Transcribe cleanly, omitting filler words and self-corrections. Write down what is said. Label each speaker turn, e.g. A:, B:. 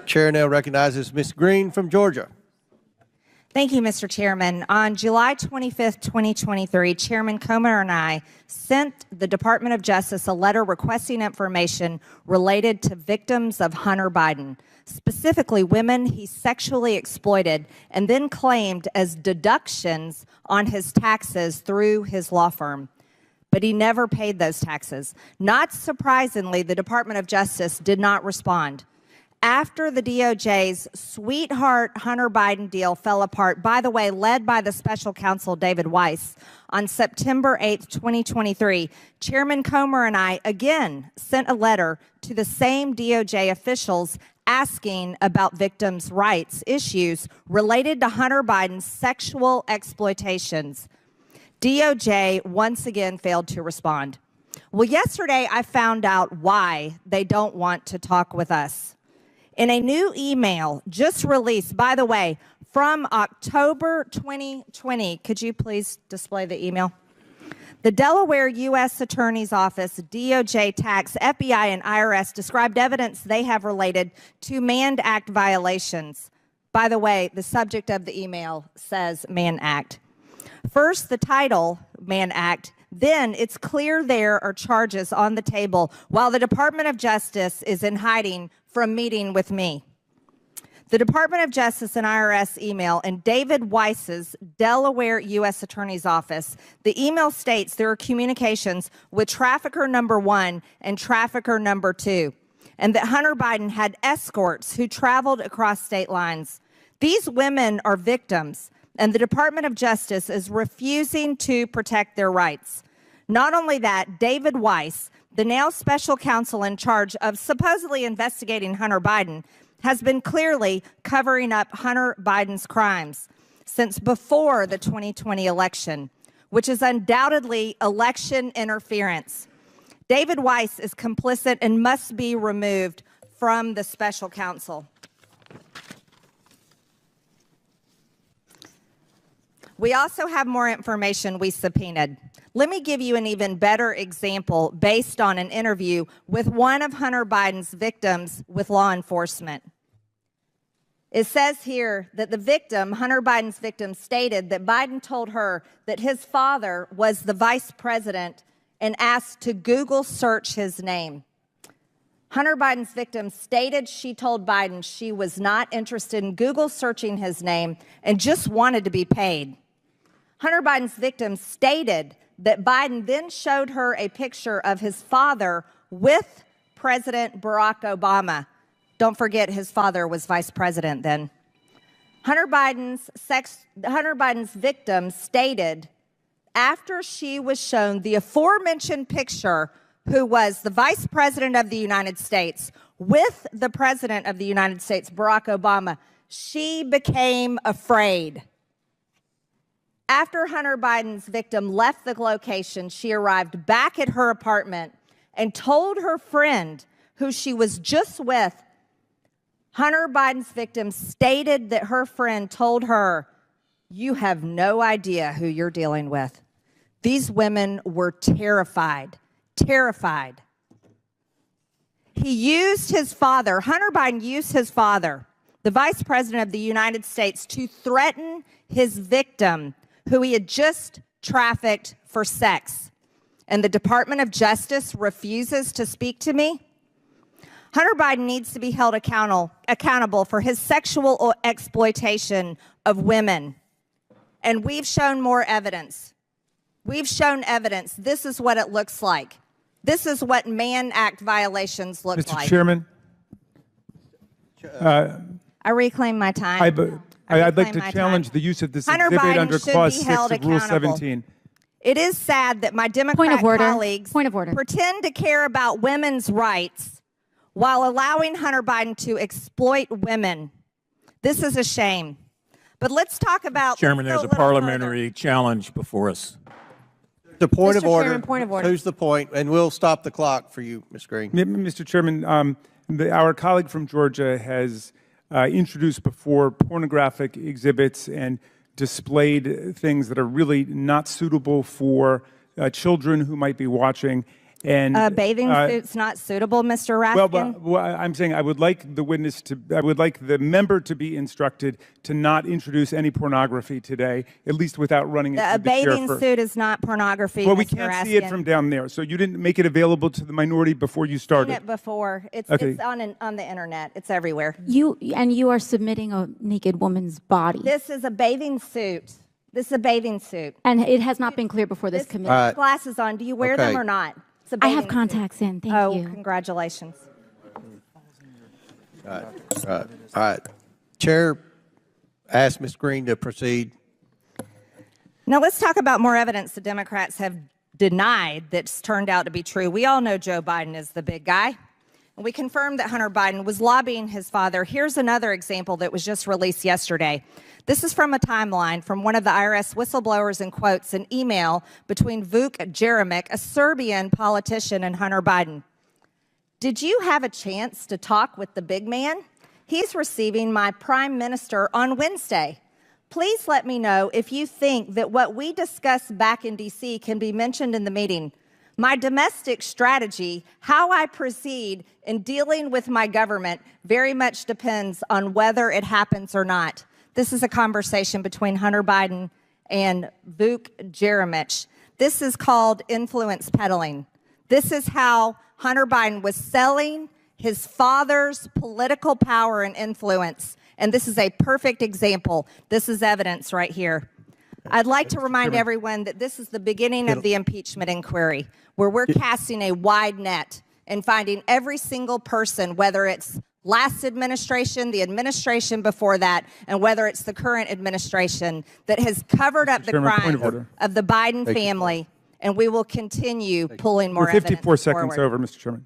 A: Chair now recognizes Ms. Greene from Georgia.
B: Thank you, Mr. Chairman. On July 25th, 2023, Chairman Comer and I sent the Department of Justice a letter requesting information related to victims of Hunter Biden, specifically women he sexually exploited and then claimed as deductions on his taxes through his law firm. But he never paid those taxes. Not surprisingly, the Department of Justice did not respond. After the DOJ's sweetheart Hunter Biden deal fell apart, by the way, led by the special counsel David Weiss, on September 8th, 2023, Chairman Comer and I again sent a letter to the same DOJ officials asking about victims' rights issues related to Hunter Biden's sexual exploitations. DOJ once again failed to respond. Well, yesterday I found out why they don't want to talk with us. In a new email just released, by the way, from October 2020, could you please display the email? The Delaware U.S. Attorney's Office, DOJ, Tax, FBI, and IRS described evidence they have related to Mann Act violations. By the way, the subject of the email says Mann Act. First, the title, Mann Act. Then it's clear there are charges on the table while the Department of Justice is in hiding from meeting with me. The Department of Justice and IRS email and David Weiss's Delaware U.S. Attorney's Office, the email states there are communications with trafficker number 1 and trafficker number 2, and that Hunter Biden had escorts who traveled across state lines. These women are victims, and the Department of Justice is refusing to protect their rights. Not only that, David Weiss, the now special counsel in charge of supposedly investigating Hunter Biden, has been clearly covering up Hunter Biden's crimes since before the 2020 election, which is undoubtedly election interference. David Weiss is complicit and must be removed from the special counsel. We also have more information we subpoenaed. Let me give you an even better example based on an interview with one of Hunter Biden's victims with law enforcement. It says here that the victim, Hunter Biden's victim, stated that Biden told her that his father was the vice president and asked to Google search his name. Hunter Biden's victim stated she told Biden she was not interested in Google searching his name and just wanted to be paid. Hunter Biden's victim stated that Biden then showed her a picture of his father with President Barack Obama. Don't forget, his father was vice president then. Hunter Biden's victim stated after she was shown the aforementioned picture, who was the vice president of the United States with the president of the United States, Barack Obama, she became afraid. After Hunter Biden's victim left the location, she arrived back at her apartment and told her friend, who she was just with, Hunter Biden's victim stated that her friend told her, "You have no idea who you're dealing with." These women were terrified, terrified. He used his father, Hunter Biden used his father, the vice president of the United States, to threaten his victim, who he had just trafficked for sex. And the Department of Justice refuses to speak to me? Hunter Biden needs to be held accountable for his sexual exploitation of women. And we've shown more evidence. We've shown evidence. This is what it looks like. This is what Mann Act violations look like.
C: Mr. Chairman,
B: I reclaim my time.
C: I'd like to challenge the use of this exhibit under Clause 6 of Rule 17.
B: It is sad that my Democrat colleagues pretend to care about women's rights while allowing Hunter Biden to exploit women. This is a shame. But let's talk about—
D: Chairman, there's a parliamentary challenge before us.
A: The point of order.
B: Point of order.
A: Who's the point? And we'll stop the clock for you, Ms. Greene.
C: Mr. Chairman, our colleague from Georgia has introduced before pornographic exhibits and displayed things that are really not suitable for children who might be watching. And
B: Bathing suit's not suitable, Mr.
C: well,
B: Raskin?
C: I'm saying I would like the member to be instructed to not introduce any pornography today, at least without running it
B: A
C: through the chair
B: bathing
C: first.
B: suit is not pornography,
C: Well, we
B: Mr.
C: can't see it
B: Raskin.
C: from down there, so you didn't make it available to the minority before you
B: Seen
C: started.
B: it before. It's
C: Okay.
B: on the internet. It's everywhere.
E: You are submitting a naked woman's body,
B: This is a bathing suit. This is a bathing suit.
E: and it has not been cleared before this committee.
A: All right.
B: Glasses on. Do you wear them
A: Okay.
B: or not? It's a
E: I have
B: bathing
E: contacts in.
B: suit.
E: Thank
B: Oh,
E: you.
B: congratulations.
A: All right. Chair asked Ms. Greene to proceed.
B: Now let's talk about more evidence the Democrats have denied that's turned out to be true. We all know Joe Biden is the big guy. And we confirmed that Hunter Biden was lobbying his father. Here's another example that was just released yesterday. This is from a timeline from one of the IRS whistleblowers and quotes an email between Vuk Jeremic, a Serbian politician, and Hunter Biden. Did you have a chance to talk with the big man? He's receiving my prime minister on Wednesday. Please let me know if you think that what we discussed back in D.C. can be mentioned in the meeting. My domestic strategy, how I proceed in dealing with my government, very much depends on whether it happens or not. This is a conversation between Hunter Biden and Vuk Jeremic. This is called influence peddling. This is how Hunter Biden was selling his father's political power and influence. And this is a perfect example. This is evidence right here. I'd like to remind everyone that this is the beginning of the impeachment inquiry, where we're casting a wide net and finding every single person, whether it's last administration, the administration before that, and whether it's the current administration, that has covered up the
C: Chairman, point
B: crime
C: of order.
B: of the Biden family. And we will continue pulling more
C: We're
B: evidence
C: 54 seconds
B: forward.
C: over, Mr. Chairman.